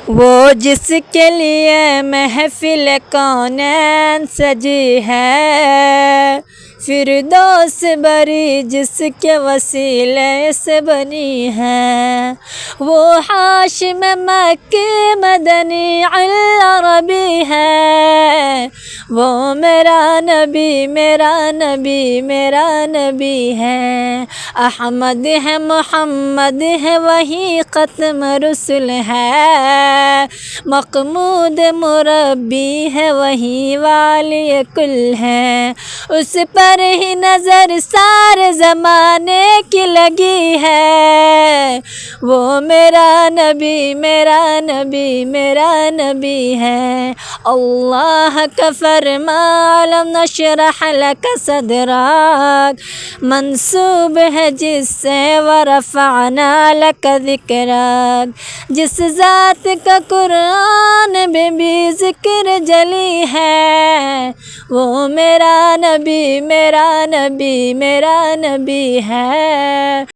وہ جس کے لیے محفل کونین سجی ہے، فردوس بری جس کے وسیلے سے بنی ہے، وہ ہاشم مکی مدنی عربی ہے، وہ میرا نبی میرا نبی میرا نبی ہے، احمد ہے محمد ہے وہی ختم رسل ہے، مقمود مربی ہے وہی والی کل ہے، اس پر ہی نظر سارے زمانے کی لگی ہے، وہ میرا نبی میرا نبی میرا نبی ہے، اللہ کا فرمان الم نشرح لک صدرک منسوب ہے جس سے ورفعنا لک ذکرک، جس ذات کا قرآن میں بھی ذکر جلی ہے، وہ میرا نبی میرا نبی میرا نبی ہے۔